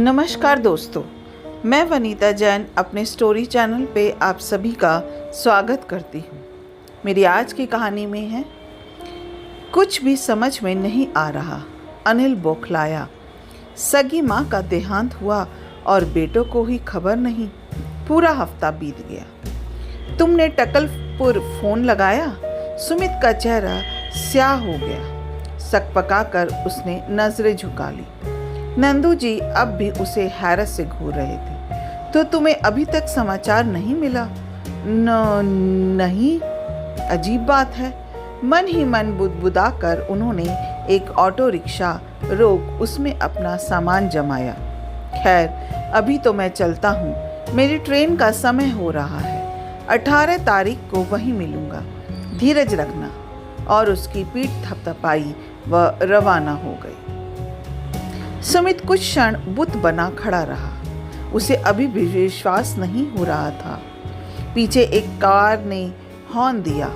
नमस्कार दोस्तों, मैं वनीता जैन अपने स्टोरी चैनल पे आप सभी का स्वागत करती हूँ। मेरी आज की कहानी में है कुछ भी समझ में नहीं आ रहा। अनिल बौखलाया। सगी माँ का देहांत हुआ और बेटों को ही खबर नहीं। पूरा हफ्ता बीत गया। तुमने टकलपुर फोन लगाया? सुमित का चेहरा स्याह हो गया। सकपकाकर उसने नजरें झुका ली। नंदू जी अब भी उसे हैरत से घूर रहे थे। तो तुम्हें अभी तक समाचार नहीं मिला? नहीं, अजीब बात है। मन ही मन बुदबुदा कर उन्होंने एक ऑटो रिक्शा रोक उसमें अपना सामान जमाया। खैर, अभी तो मैं चलता हूँ, मेरी ट्रेन का समय हो रहा है। 18 तारीख को वहीं मिलूंगा, धीरज रखना। और उसकी पीठ थपथपाई व रवाना हो गई। सुमित कुछ क्षण बुत बना खड़ा रहा। उसे अभी भी विश्वास नहीं हो रहा था। पीछे एक कार ने हॉर्न दिया।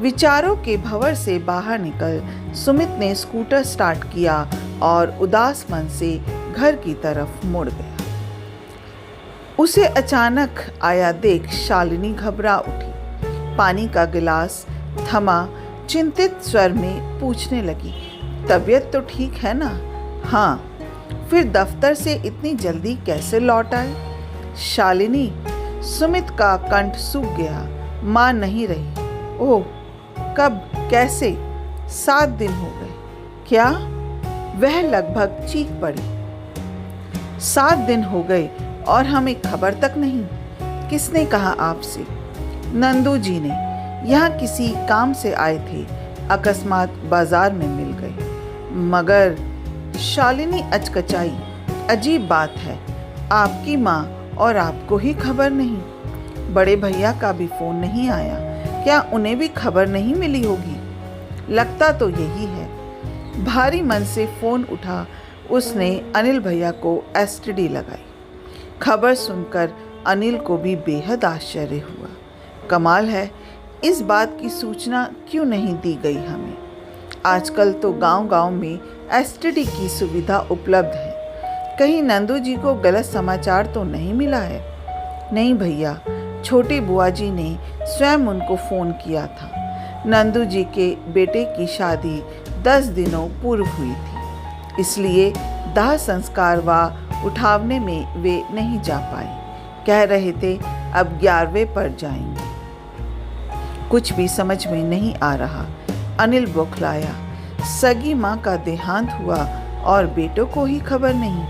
विचारों के भंवर से बाहर निकल सुमित ने स्कूटर स्टार्ट किया और उदास मन से घर की तरफ मुड़ गया। उसे अचानक आया देख शालिनी घबरा उठी। पानी का गिलास थमा, चिंतित स्वर में पूछने लगी, तबीयत तो ठीक है ना? हाँ। फिर दफ्तर से इतनी जल्दी कैसे लौट आए? शालिनी। सुमित का कंठ सूख गया। मां नहीं रही। ओह, कब, कैसे? 7 दिन हो गए। क्या? वह लगभग चीख पड़ी। 7 दिन हो गए और हमें खबर तक नहीं। किसने कहा आपसे? नंदू जी ने। यहाँ किसी काम से आए थे, अकस्मात बाजार में मिल गए। मगर शालिनी अचकचाई। अजीब बात है, आपकी माँ और आपको ही खबर नहीं। बड़े भैया का भी फोन नहीं आया। क्या उन्हें भी खबर नहीं मिली होगी? लगता तो यही है। भारी मन से फोन उठा उसने अनिल भैया को एसटीडी लगाई। खबर सुनकर अनिल को भी बेहद आश्चर्य हुआ। कमाल है, इस बात की सूचना क्यों नहीं दी गई हमें? आजकल तो गांव-गांव में एसटीडी की सुविधा उपलब्ध है। कहीं नंदू जी को गलत समाचार तो नहीं मिला है? नहीं भैया, छोटी बुआ जी ने स्वयं उनको फोन किया था। नंदू जी के बेटे की शादी 10 दिनों पूर्व हुई थी, इसलिए दाह संस्कार व उठावने में वे नहीं जा पाए। कह रहे थे अब 11वें पर जाएंगे। कुछ भी समझ में नहीं आ रहा। अनिल बौखलाया। सगी माँ का देहांत हुआ और बेटों को ही खबर नहीं।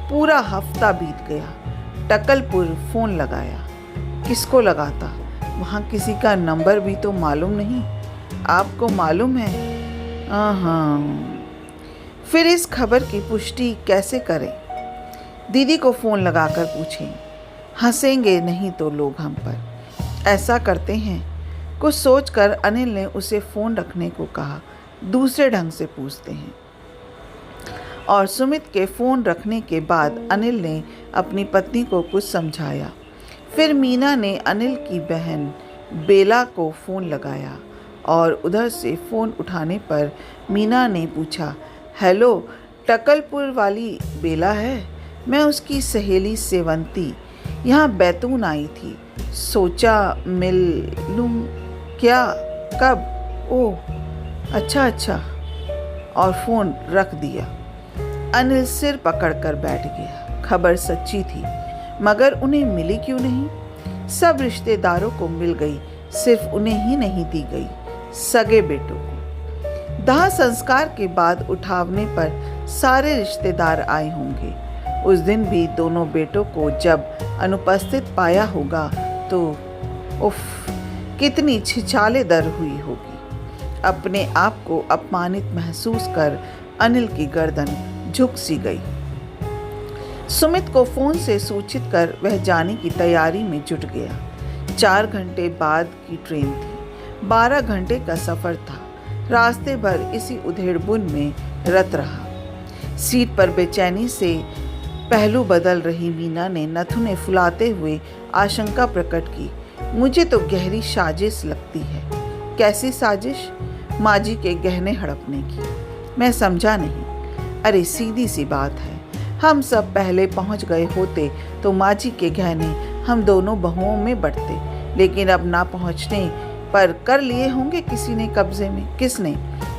पूरा हफ्ता बीत गया। टकलपुर फोन लगाया। किसको लगाता? वहाँ किसी का नंबर भी तो मालूम नहीं। आपको मालूम है? हाँ। फिर इस खबर की पुष्टि कैसे करें? दीदी को फोन लगाकर पूछें। हंसेंगे नहीं तो लोग हम पर। ऐसा करते हैं। कुछ सोचकर अनिल ने उसे फ़ोन रखने को कहा। दूसरे ढंग से पूछते हैं। और सुमित के फ़ोन रखने के बाद अनिल ने अपनी पत्नी को कुछ समझाया। फिर मीना ने अनिल की बहन बेला को फ़ोन लगाया और उधर से फ़ोन उठाने पर मीना ने पूछा, हेलो, टकलपुर वाली बेला है? मैं उसकी सहेली सेवंती यहाँ बैतून आई थी, सोचा मिल लूँ। क्या? कब? ओह, अच्छा। और फ़ोन रख दिया। अनिल सिर पकड़कर बैठ गया। खबर सच्ची थी, मगर उन्हें मिली क्यों नहीं? सब रिश्तेदारों को मिल गई, सिर्फ उन्हें ही नहीं दी गई, सगे बेटों को। दाह संस्कार के बाद उठावने पर सारे रिश्तेदार आए होंगे। उस दिन भी दोनों बेटों को जब अनुपस्थित पाया होगा तो उफ, कितनी छिछालेदर हुई होगी। अपने आप को अपमानित महसूस कर अनिल की गर्दन झुक सी गई। सुमित को फोन से सूचित कर वह जाने की तैयारी में जुट गया। 4 घंटे बाद की ट्रेन थी। 12 घंटे का सफर था। रास्ते भर इसी उधेड़बुन में रत रहा। सीट पर बेचैनी से पहलू बदल रही मीना ने नथुने फुलाते हुए आशंका प्रकट की। मुझे तो गहरी साजिश लगती है। कैसी साजिश? माँ जी के गहने हड़पने की। मैं समझा नहीं। अरे सीधी सी बात है, हम सब पहले पहुंच गए होते तो माँ जी के गहने हम दोनों बहुओं में बंटते, लेकिन अब ना पहुंचने पर कर लिए होंगे किसी ने कब्जे में। किसने?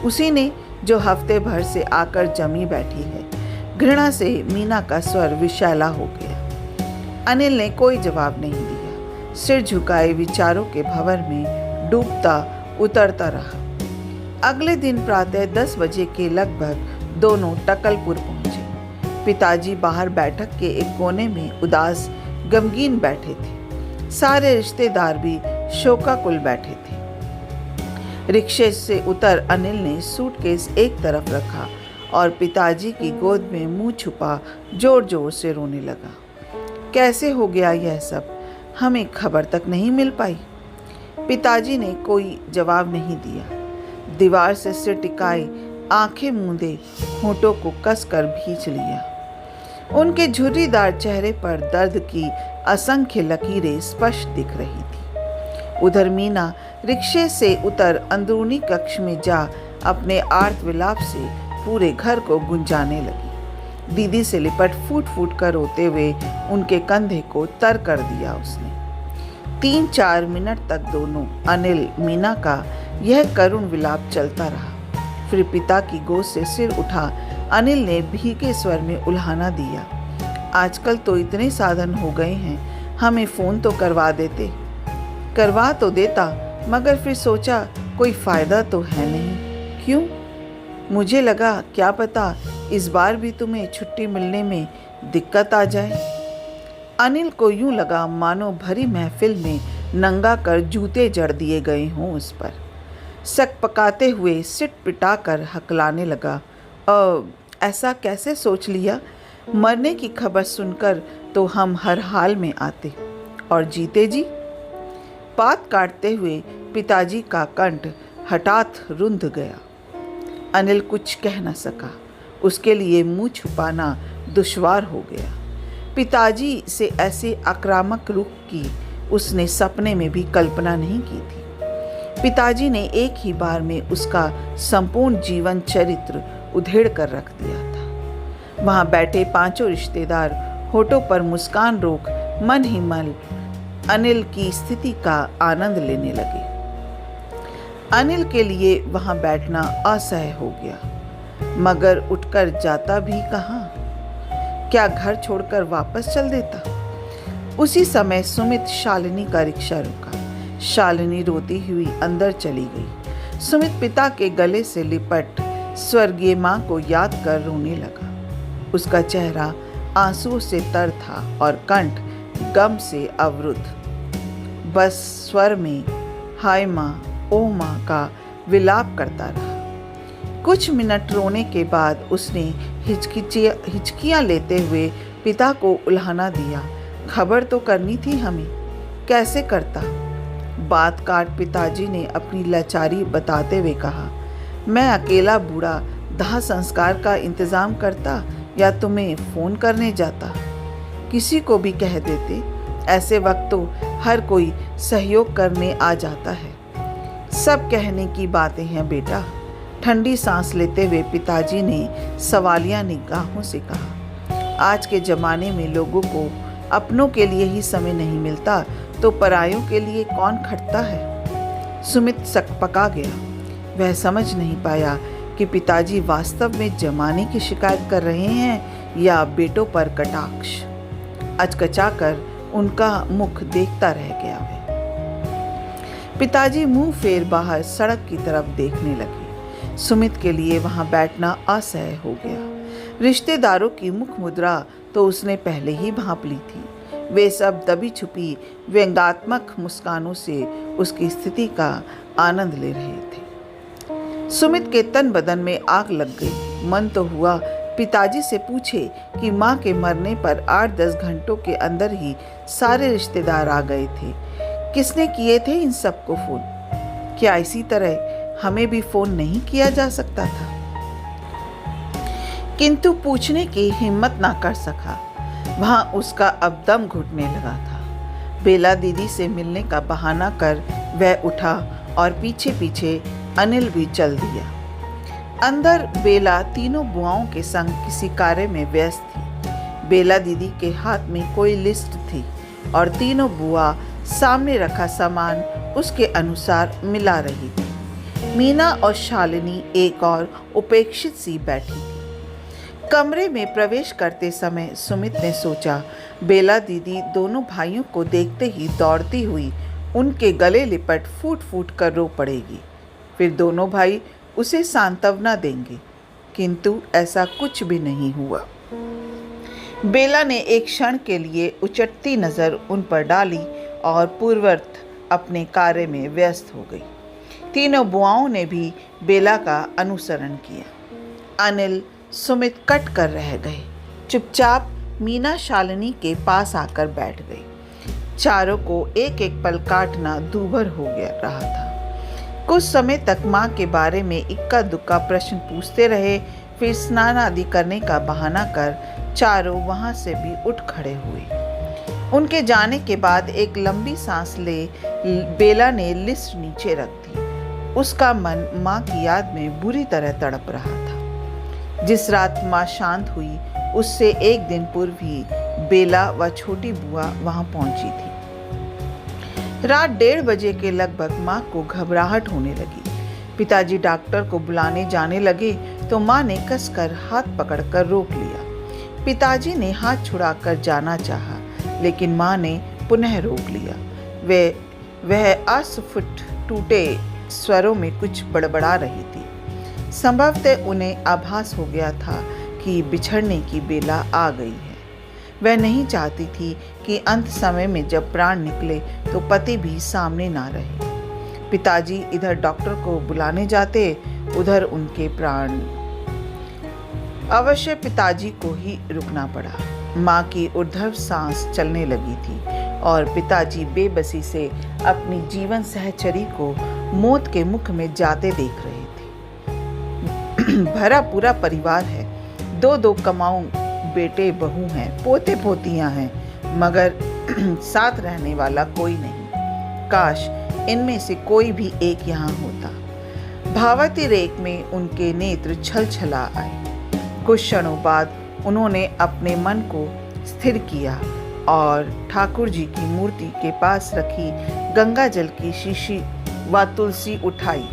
उसी ने जो हफ्ते भर से आकर जमी बैठी है। घृणा से मीना का स्वर विषैला हो गया। अनिल ने कोई जवाब नहीं दिया, सिर झुकाए विचारों के भंवर में डूबता उतरता रहा। अगले दिन प्रातः 10 बजे के लगभग दोनों टकलपुर पहुंचे। पिताजी बाहर बैठक के एक कोने में उदास गमगीन बैठे थे। सारे रिश्तेदार भी शोकाकुल बैठे थे। रिक्शे से उतर अनिल ने सूटकेस एक तरफ रखा और पिताजी की गोद में मुंह छुपा जोर जोर से रोने लगा। कैसे हो गया यह सब? हमें खबर तक नहीं मिल पाई। पिताजी ने कोई जवाब नहीं दिया। दीवार से सिर टिकाए आंखें मूंदे होठों को कसकर भींच लिया। उनके झुर्रीदार चेहरे पर दर्द की असंख्य लकीरें स्पष्ट दिख रही थी। उधर मीना रिक्शे से उतर अंदरूनी कक्ष में जा अपने आर्त विलाप से पूरे घर को गुंजाने लगी। दीदी से लिपट फूट फूट कर रोते हुए उनके कंधे को तर कर दिया उसने। 3-4 मिनट तक दोनों अनिल मीना का यह करुण विलाप चलता रहा। फिर पिता की गोद से सिर उठा अनिल ने भीगे स्वर में उल्हाना दिया। आजकल तो इतने साधन हो गए हैं, हमें फोन तो करवा तो देता, मगर फिर सोचा कोई फायदा तो है नहीं। क्यों? मुझे लगा क्या पता इस बार भी तुम्हें छुट्टी मिलने में दिक्कत आ जाए। अनिल को यूं लगा मानो भरी महफिल में नंगा कर जूते जड़ दिए गए हों उस पर। सक पकाते हुए सिट पिटाकर हकलाने लगा। ऐसा कैसे सोच लिया? मरने की खबर सुनकर तो हम हर हाल में आते, और जीते जी? बात काटते हुए पिताजी का कंठ हठात रुंध गया। अनिल कुछ कह न सका। उसके लिए मुंह छुपाना दुश्वार हो गया। पिताजी से ऐसे आक्रामक रुख की उसने सपने में भी कल्पना नहीं की थी। पिताजी ने एक ही बार में उसका संपूर्ण जीवन चरित्र उधेड़ कर रख दिया था। वहां बैठे 5 रिश्तेदार होठों पर मुस्कान रोक मन ही मन अनिल की स्थिति का आनंद लेने लगे। अनिल के लिए वहां बैठना असह्य हो गया, मगर उठकर जाता भी कहां? क्या घर छोड़कर वापस चल देता? उसी समय सुमित शालिनी का रिक्शा रुका। शालिनी रोती हुई अंदर चली गई। सुमित पिता के गले से लिपट स्वर्गीय मां को याद कर रोने लगा। उसका चेहरा आंसुओं से तर था और कंठ गम से अवरुद्ध। बस स्वर में हाय माँ, ओ माँ का विलाप करता रहा। कुछ मिनट रोने के बाद उसने हिचकियाँ लेते हुए पिता को उल्हाना दिया। खबर तो करनी थी हमें, कैसे करता? बात काट पिताजी ने अपनी लाचारी बताते हुए कहा, मैं अकेला बूढ़ा दाह संस्कार का इंतजाम करता या तुम्हें फोन करने जाता? किसी को भी कह देते। ऐसे वक्त तो हर कोई सहयोग करने आ जाता है। सब कहने की बातें हैं बेटा। ठंडी सांस लेते हुए पिताजी ने सवालिया निगाहों से कहा, आज के जमाने में लोगों को अपनों के लिए ही समय नहीं मिलता तो परायों के लिए कौन खटता है? सुमित सकपका गया। वह समझ नहीं पाया कि पिताजी वास्तव में जमाने की शिकायत कर रहे हैं या बेटों पर कटाक्ष। अचकचाकर उनका मुख देखता रह गया वह। पिताजी मुंह फेर बाहर सड़क की तरफ देखने लगे। सुमित के लिए वहां बैठना असह्य हो गया। रिश्तेदारों की मुख मुद्रा तो उसने पहले ही भांप ली थी। वे सब दबी छुपी व्यंग्यात्मक मुस्कानों से उसकी स्थिति का आनंद ले रहे थे। सुमित के तन बदन में आग लग गई। मन तो हुआ पिताजी से पूछे कि माँ के मरने पर 8-10 घंटों के अंदर ही सारे रिश्तेदार आ गए थे। किसने किए थे इन सबको फोन? क्या इसी तरह हमें भी फोन नहीं किया जा सकता था? किंतु पूछने की हिम्मत ना कर सका। वहां उसका अब दम घुटने लगा था। बेला दीदी से मिलने का बहाना कर वह उठा और पीछे पीछे अनिल भी चल दिया। अंदर बेला तीनों बुआओं के संग किसी कार्य में व्यस्त थी। बेला दीदी के हाथ में कोई लिस्ट थी और तीनों बुआ सामने रखा सामान उसके अनुसार मिला रही थी। मीना और शालिनी एक और उपेक्षित सी बैठी थी। कमरे में प्रवेश करते समय सुमित ने सोचा, बेला दीदी दोनों भाइयों को देखते ही दौड़ती हुई उनके गले लिपट फूट फूट कर रो पड़ेगी। फिर दोनों भाई उसे सांत्वना देंगे, किंतु ऐसा कुछ भी नहीं हुआ। बेला ने एक क्षण के लिए उचटती नज़र उन पर डाली और पूर्ववत अपने कार्य में व्यस्त हो गई। तीनों बुआओं ने भी बेला का अनुसरण किया। अनिल, सुमित कट कर रह गए। चुपचाप मीना शालिनी के पास आकर बैठ गई। चारों को एक एक पल काटना दूभर हो गया रहा था। कुछ समय तक माँ के बारे में इक्का दुक्का प्रश्न पूछते रहे। फिर स्नान आदि करने का बहाना कर चारों वहां से भी उठ खड़े हुए। उनके जाने के बाद एक लंबी सांस ले बेला ने लिस्ट नीचे रख दी। उसका मन माँ की याद में बुरी तरह तड़प रहा था। जिस रात माँ शांत हुई उससे एक दिन पूर्व ही बेला व छोटी बुआ वहां पहुंची थी। रात 1:30 बजे के लगभग माँ को घबराहट होने लगी। पिताजी डॉक्टर को बुलाने जाने लगे तो माँ ने कसकर हाथ पकड़कर रोक लिया। पिताजी ने हाथ छुड़ाकर जाना चाहा, लेकिन माँ ने पुनः रोक लिया। वह अस्फुट टूटे स्वरों में कुछ बड़बड़ा रही थी। संभवतः उन्हें आभास हो गया था कि बिछड़ने की बेला आ गई है। वह नहीं चाहती थी कि अंत समय में जब प्राण निकले तो पति भी सामने ना रहे। पिताजी इधर डॉक्टर को बुलाने जाते, उधर उनके प्राण। अवश्य पिताजी को ही रुकना पड़ा। माँ की ऊर्ध्व सांस चलने लगी थी और पिताजी बेबसी से अपनी जीवन सहचरी को मौत के मुख में जाते देख रहे थे। भरा पूरा परिवार है, 2-2 कमाऊ बेटे बहू हैं, पोते पोतियां हैं, मगर साथ रहने वाला कोई नहीं। काश इनमें से कोई भी एक यहाँ होता। भावती रेख में उनके नेत्र छल छला आए। कुछ क्षणों बाद उन्होंने अपने मन को स्थिर किया और ठाकुर जी की मूर्ति के पास रखी गंगा जल की शीशी व तुलसी उठाई।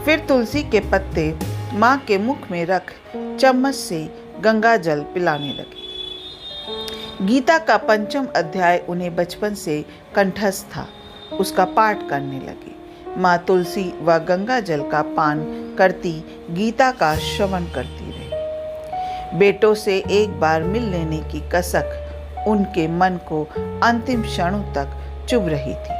फिर तुलसी के पत्ते माँ के मुख में रख चम्मच से गंगा जल पिलाने लगे। गीता का 5वां अध्याय उन्हें बचपन से कंठस्थ था। उसका पाठ करने लगे। माँ तुलसी व गंगा जल का पान करती गीता का श्रवण करती रही। बेटों से एक बार मिल लेने की कसक उनके मन को अंतिम क्षणों तक चुभ रही थी।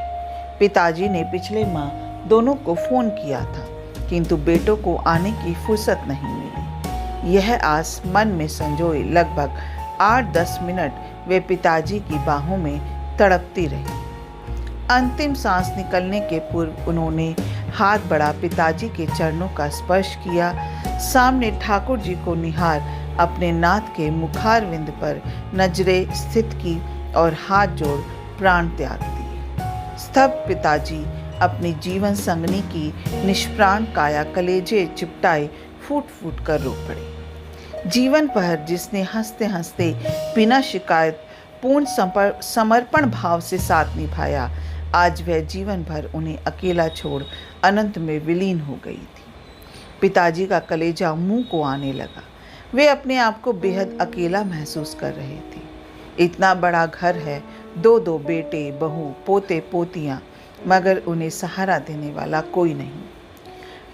पिताजी ने पिछले माह दोनों को फोन किया था, किंतु बेटों को आने की फुर्सत नहीं मिली। यह आस मन में संजोए लगभग 8-10 मिनट वे पिताजी की बाहों में तड़पती रही। अंतिम सांस निकलने के पूर्व उन्होंने हाथ बढ़ा पिताजी के चरणों का स्पर्श किया। सामने ठाकुर जी को निहार अपने नाथ के मुखारविंद पर नजरें स्थित की और हाथ जोड़ प्राण त्याग दिए। स्तब्ध पिताजी अपनी जीवन संगनी की निष्प्राण काया कलेजे चिपटाए फूट फूट कर रो पड़े। जीवन भर जिसने हंसते हंसते बिना शिकायत पूर्ण समर्पण भाव से साथ निभाया, आज वह जीवन भर उन्हें अकेला छोड़ अनंत में विलीन हो गई थी। पिताजी का कलेजा मुंह को आने लगा। वे अपने आप को बेहद अकेला महसूस कर रहे थे। इतना बड़ा घर है, 2-2 बेटे बहू पोते पोतियां, मगर उन्हें सहारा देने वाला कोई नहीं।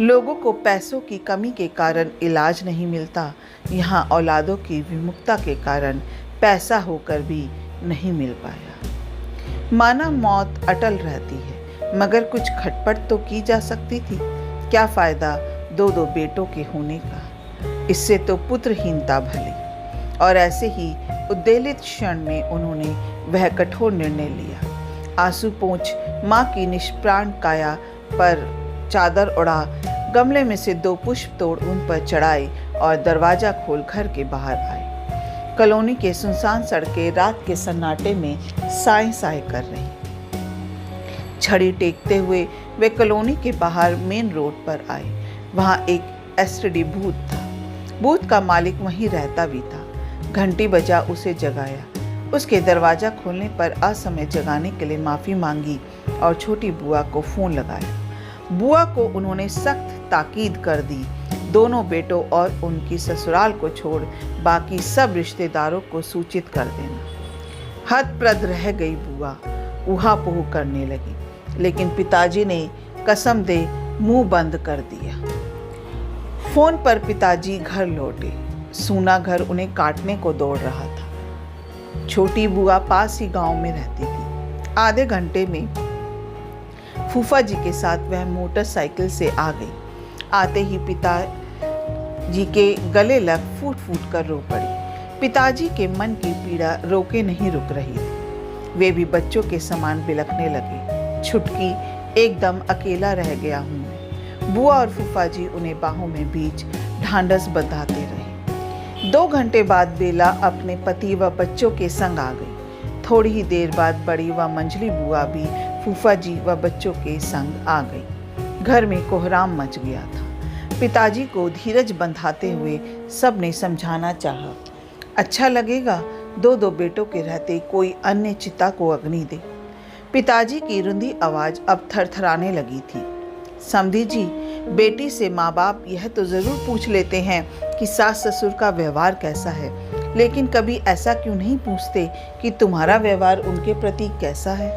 लोगों को पैसों की कमी के कारण इलाज नहीं मिलता, यहाँ औलादों की विमुखता के कारण पैसा होकर भी नहीं मिल पाया। माना मौत अटल रहती है, मगर कुछ खटपट तो की जा सकती थी। क्या फायदा 2-2 बेटों के होने का, इससे तो पुत्रहीनता भली। और ऐसे ही उद्वेलित क्षण में उन्होंने वह कठोर निर्णय लिया। आंसू पोंछ माँ की निष्प्राण काया पर चादर उड़ा, गमले में से 2 पुष्प तोड़ उन पर चढ़ाए और दरवाजा खोल घर के बाहर आए। कॉलोनी के सुनसान सड़कें रात के सन्नाटे में साए साए कर रही। छड़ी टेकते हुए वे कॉलोनी के बाहर मेन रोड पर आए। वहाँ एक एसटीडी बूथ था। बूथ का मालिक वहीं रहता भी था। घंटी बजा उसे जगाया। उसके दरवाज़ा खोलने पर असमय जगाने के लिए माफ़ी मांगी और छोटी बुआ को फ़ोन लगाया। बुआ को उन्होंने सख्त ताकीद कर दी, दोनों बेटों और उनकी ससुराल को छोड़ बाकी सब रिश्तेदारों को सूचित कर देना। हतप्रद रह गई बुआ, ऊहा-पोह करने लगी, लेकिन पिताजी ने कसम दे मुंह बंद कर दिया। फोन पर पिताजी घर लौटे। सूना घर उन्हें काटने को दौड़ रहा था। छोटी बुआ पास ही गांव में रहती थी। आधे घंटे में फूफा जी के साथ वह मोटरसाइकिल से आ गई। आते ही पिताजी के गले लग फूट फूट कर रो पड़ी। पिताजी के मन की पीड़ा रोके नहीं रुक रही थी। वे भी बच्चों के समान बिलखने लगे। छुटकी, एकदम अकेला रह गया हूँ मैं। बुआ और फूफा जी उन्हें बाहों में बीच ढांढस बंधाते रहे। 2 घंटे बाद बेला अपने पति व बच्चों के संग आ गई। थोड़ी ही देर बाद बड़ी व मंझली बुआ भी फूफा जी व बच्चों के संग आ गई। घर में कोहराम मच गया था। पिताजी को धीरज बंधाते हुए सब ने समझाना चाहा। अच्छा लगेगा 2-2 बेटों के रहते कोई अन्य चिता को अग्नि दे। पिताजी की रुंधी आवाज अब थरथराने लगी थी। समधी जी, बेटी से माँ बाप यह तो जरूर पूछ लेते हैं कि सास ससुर का व्यवहार कैसा है, लेकिन कभी ऐसा क्यों नहीं पूछते कि तुम्हारा व्यवहार उनके प्रति कैसा है।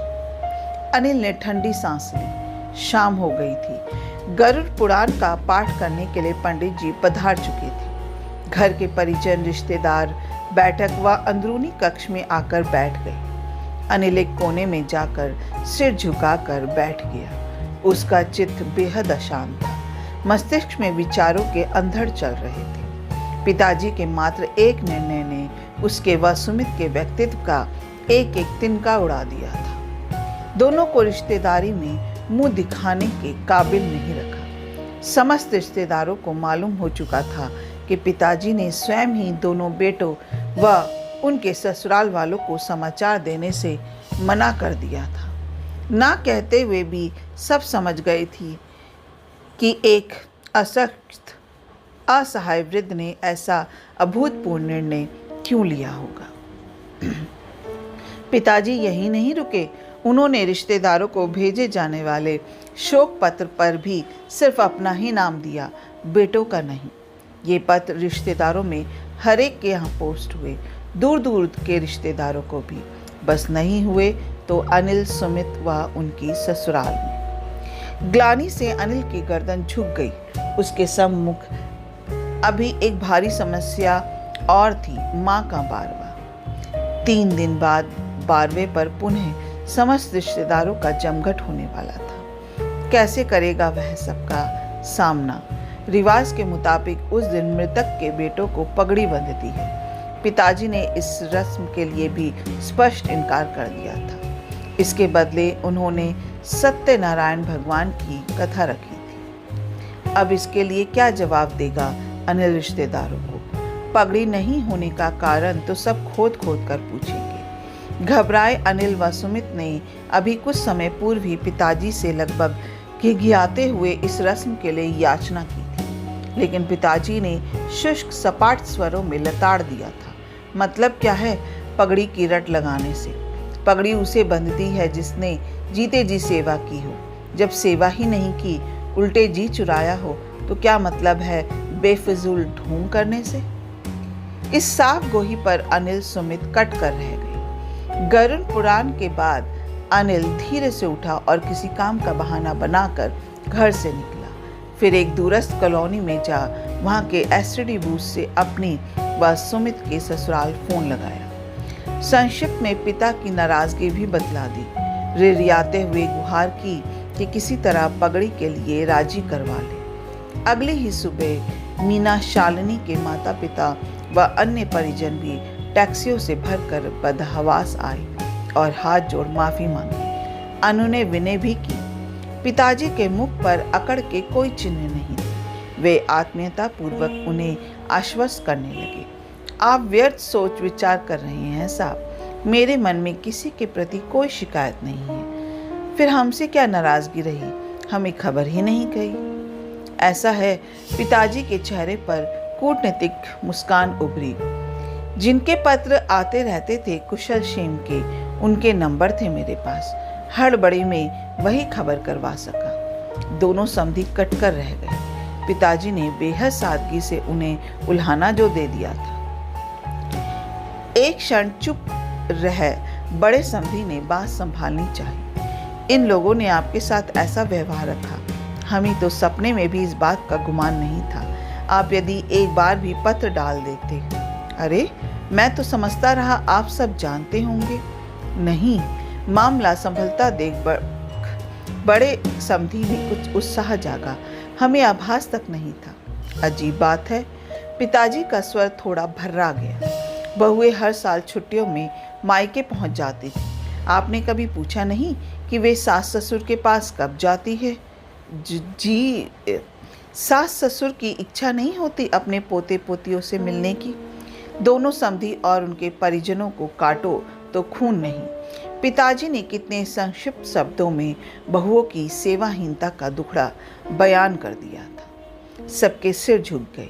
अनिल ने ठंडी सांस ली। शाम हो गई थी। गरुड़ पुराण का पाठ करने के लिए पंडित जी पधार चुके थे। घर के परिजन, रिश्तेदार बैठक व अंदरूनी कक्ष में आकर बैठ गए। अनिल एक कोने में जाकर सिर झुकाकर बैठ गया। उसका चित्त बेहद अशांत था। मस्तिष्क में विचारों के अंधड़ चल रहे थे। पिताजी के मात्र एक निर्णय ने उसके व सुमित के व्यक्तित्व का एक एक तिनका उड़ा दिया था। दोनों को रिश्तेदारी में मुंह दिखाने के काबिल नहीं रखा। समस्त रिश्तेदारों को मालूम हो चुका था कि पिताजी ने स्वयं ही दोनों बेटों व उनके ससुराल वालों को समाचार देने से मना कर दिया था। ना कहते हुए भी सब समझ गए थी कि एक अशक्त, असहाय वृद्ध ने ऐसा अभूतपूर्व निर्णय क्यों लिया होगा। पिताजी यही नहीं रुके। उन्होंने रिश्तेदारों को भेजे जाने वाले शोक पत्र पर भी सिर्फ अपना ही नाम दिया, बेटों का नहीं। ये पत्र रिश्तेदारों में हर एक के यहाँ पोस्ट हुए, दूर दूर के रिश्तेदारों को भी। बस नहीं हुए तो अनिल, सुमित व उनकी ससुराल में। ग्लानि से अनिल की गर्दन झुक गई। उसके सम्मुख अभी एक भारी समस्या और थी, माँ का बारवा। 3 दिन बाद बारवे पर पुनः समस्त रिश्तेदारों का जमघट होने वाला था। कैसे करेगा वह सबका सामना। रिवाज के मुताबिक उस दिन मृतक के बेटों को पगड़ी बंधती है। पिताजी ने इस रस्म के लिए भी स्पष्ट इनकार कर दिया था। इसके बदले उन्होंने सत्यनारायण भगवान की कथा रखी थी। अब इसके लिए क्या जवाब देगा अनिल रिश्तेदारों को। पगड़ी नहीं होने का कारण तो सब खोद खोद कर पूछेंगे। घबराए अनिल व सुमित ने अभी कुछ समय पूर्व ही पिताजी से लगभग घिघियाते हुए इस रस्म के लिए याचना की थी, लेकिन पिताजी ने शुष्क सपाट स्वरों में लताड़ दिया था। मतलब क्या है पगड़ी की रट लगाने से। पगड़ी उसे बंधती है जिसने जीते जी सेवा की हो। जब सेवा ही नहीं की, उल्टे जी चुराया हो, तो क्या मतलब है बेफिजूल ढोंग करने से। इस साफ गोही पर अनिल, सुमित कट कर रह गए। गरुड़ पुराण के बाद अनिल धीरे से उठा और किसी काम का बहाना बनाकर घर से निकला। फिर एक दूरस्थ कॉलोनी में जा वहां के एसटीडी बूथ से अपनी व सुमित के ससुराल फोन लगाया। संक्षिप्त में पिता की नाराजगी भी बतला दी। रिरियाते हुए गुहार की कि किसी तरह पगड़ी के लिए राजी करवा ले। अगली ही सुबह मीना, शालिनी के माता पिता व अन्य परिजन भी टैक्सियों से भरकर बदहवास आए और हाथ जोड़ माफी मांगी। अनु ने विनय भी की। पिताजी के मुख पर अकड़ के कोई चिन्ह नहीं थे। वे आत्मीयता पूर्वक उन्हें आश्वस्त करने लगे। आप व्यर्थ सोच विचार कर रहे हैं साहब। मेरे मन में किसी के प्रति कोई शिकायत नहीं है। फिर हमसे क्या नाराजगी रही, हमें खबर ही नहीं गई। ऐसा है। पिताजी के चेहरे पर कूटनीतिक मुस्कान उभरी। जिनके पत्र आते रहते थे कुशल क्षेम के, उनके नंबर थे मेरे पास। हड़बड़ी में वही खबर करवा सका। दोनों समधी कटकर रह गए। पिताजी ने बेहद सादगी से उन्हें उल्हाना जो दे दिया था। एक क्षण चुप रह बड़े समधी ने बात संभालनी चाहिए। इन लोगों ने आपके साथ ऐसा व्यवहार रखा, हमें तो सपने में भी इस बात का गुमान नहीं था। आप यदि एक बार भी पत्र डाल देते। अरे, मैं तो समझता रहा आप सब जानते होंगे। नहीं, मामला संभलता देख बड़े समधी में कुछ उत्साह जागा। हमें आभास तक नहीं था। अजीब बात है, पिताजी का स्वर थोड़ा भर्रा गया। बहुएं हर साल छुट्टियों में मायके पहुंच जाती थी। आपने कभी पूछा नहीं कि वे सास ससुर के पास कब जाती है? जी, सास ससुर की इच्छा नहीं होती अपने पोते पोतियों से मिलने की। दोनों समधी और उनके परिजनों को काटो तो खून नहीं। पिताजी ने कितने संक्षिप्त शब्दों में बहुओं की सेवाहीनता का दुखड़ा बयान कर दिया था। सबके सिर झुक गए।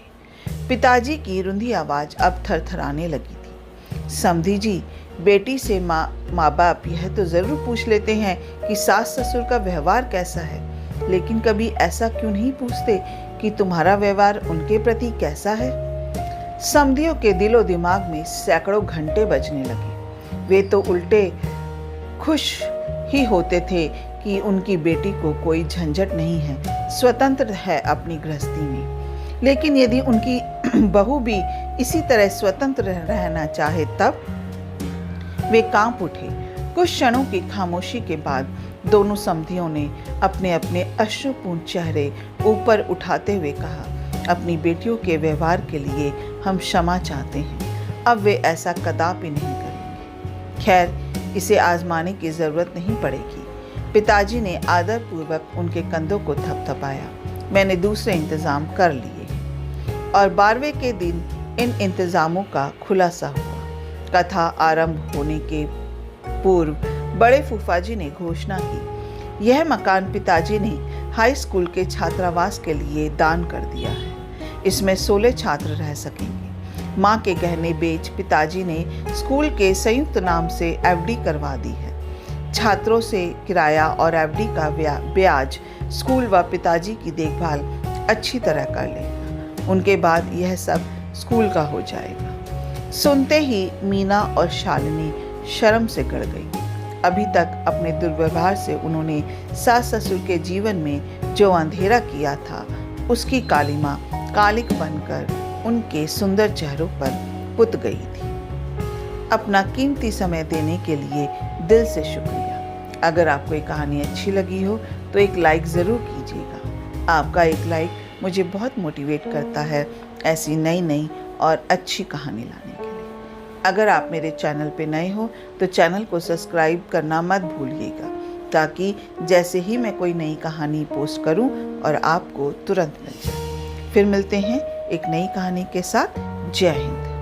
पिताजी की रुंधी आवाज अब थरथराने लगी थी। समधी जी, बेटी से माँ बाप यह तो जरूर पूछ लेते हैं कि सास ससुर का व्यवहार कैसा है, लेकिन कभी ऐसा क्यों नहीं पूछते कि तुम्हारा व्यवहार उनके प्रति कैसा है? समधियों के दिलो दिमाग में सैकड़ों घंटे बजने लगे। वे तो उल्टे खुश ही होते थे कि उनकी बेटी को कोई झंझट नहीं है, स्वतंत्र है अपनी गृहस्थी में। लेकिन यदि उनकी बहू भी इसी तरह स्वतंत्र रहना चाहे तब? वे कांप उठे। कुछ क्षणों की खामोशी के बाद दोनों समधियों ने अपने अपने अश्रुपूर्ण चेहरे ऊपर उठाते हुए कहा, अपनी बेटियों के व्यवहार के लिए हम क्षमा चाहते हैं। अब वे ऐसा कदापि नहीं करेंगे। खैर, इसे आजमाने की जरूरत नहीं पड़ेगी। पिताजी ने आदरपूर्वक उनके कंधों को थपथपाया। मैंने दूसरे इंतजाम कर लिए और 12वें के दिन इन इंतजामों का खुलासा हुआ। कथा आरंभ होने के पूर्व बड़े फूफा जी ने घोषणा की, यह मकान पिताजी ने हाई स्कूल के छात्रावास के लिए दान कर दिया है। इसमें 16 छात्र रह सकेंगे। माँ के गहने बेच पिताजी ने स्कूल के संयुक्त नाम से एफडी करवा दी है। छात्रों से किराया और एफडी का ब्याज स्कूल व पिताजी की देखभाल अच्छी तरह कर लेगा। उनके बाद यह सब स्कूल का हो जाएगा। सुनते ही मीना और शालिनी शर्म से गड़ गई। अभी तक अपने दुर्व्यवहार से उन्होंने सास ससुर के जीवन में जो अंधेरा किया था, उसकी कालिमा कालिक बनकर उनके सुंदर चेहरों पर पुत गई थी। अपना कीमती समय देने के लिए दिल से शुक्रिया। अगर आपको ये कहानी अच्छी लगी हो तो एक लाइक ज़रूर कीजिएगा। आपका एक लाइक मुझे बहुत मोटिवेट करता है ऐसी नई नई और अच्छी कहानी लाने के लिए। अगर आप मेरे चैनल पे नए हो तो चैनल को सब्सक्राइब करना मत भूलिएगा, ताकि जैसे ही मैं कोई नई कहानी पोस्ट करूं और आपको तुरंत मिल जाए। फिर मिलते हैं एक नई कहानी के साथ। जय हिंद।